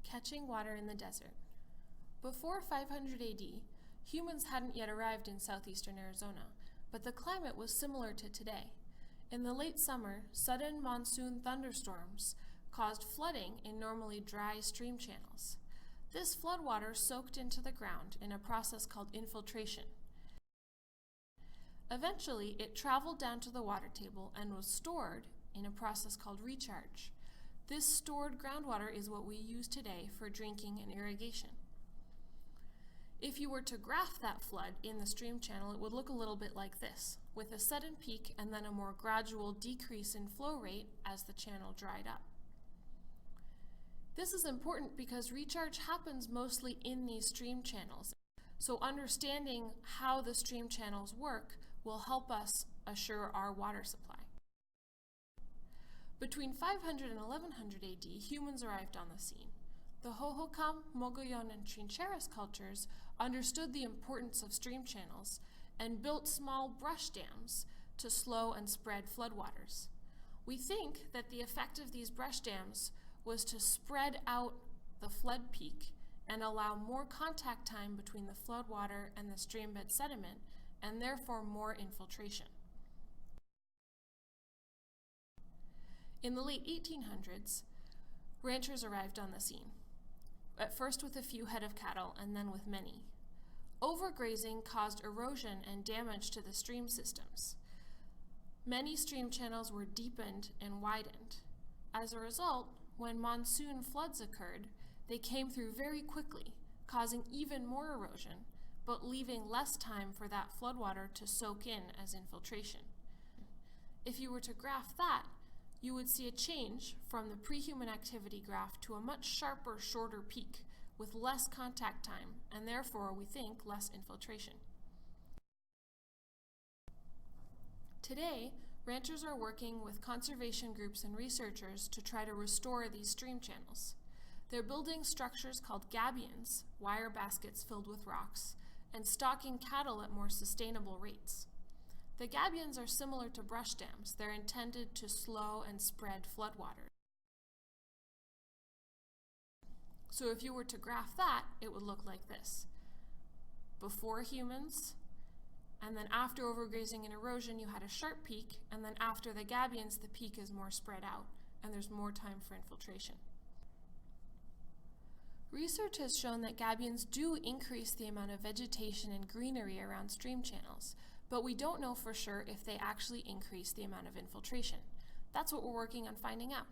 Catching water in the desert. Before 500 AD, humans hadn't yet arrived in southeastern Arizona, but the climate was similar to today. In the late summer, sudden monsoon thunderstorms caused flooding in normally dry stream channels. This floodwater soaked into the ground in a process called infiltration. Eventually, it traveled down to the water table and was stored in a process called recharge. This stored groundwater is what we use today for drinking and irrigation. If you were to graph that flood in the stream channel, it would look a little bit like this, with a sudden peak and then a more gradual decrease in flow rate as the channel dried up. This is important because recharge happens mostly in these stream channels, so understanding how the stream channels work will help us assure our water supply. Between 500 and 1100 AD, humans arrived on the scene. The Hohokam, Mogollon, and Trincheras cultures understood the importance of stream channels and built small brush dams to slow and spread floodwaters. We think that the effect of these brush dams was to spread out the flood peak and allow more contact time between the floodwater and the streambed sediment, and therefore more infiltration. In the late 1800s, ranchers arrived on the scene, at first with a few head of cattle and then with many. Overgrazing caused erosion and damage to the stream systems. Many stream channels were deepened and widened. As a result, when monsoon floods occurred, they came through very quickly, causing even more erosion, but leaving less time for that floodwater to soak in as infiltration. If you were to graph that, you would see a change from the pre-human activity graph to a much sharper, shorter peak with less contact time, and therefore, we think, less infiltration. Today, ranchers are working with conservation groups and researchers to try to restore these stream channels. They're building structures called gabions, wire baskets filled with rocks, and stocking cattle at more sustainable rates. The gabions are similar to brush dams. They're intended to slow and spread floodwater. So if you were to graph that, it would look like this. Before humans, and then after overgrazing and erosion, you had a sharp peak, and then after the gabions, the peak is more spread out, and there's more time for infiltration. Research has shown that gabions do increase the amount of vegetation and greenery around stream channels, but we don't know for sure if they actually increase the amount of infiltration. That's what we're working on finding out.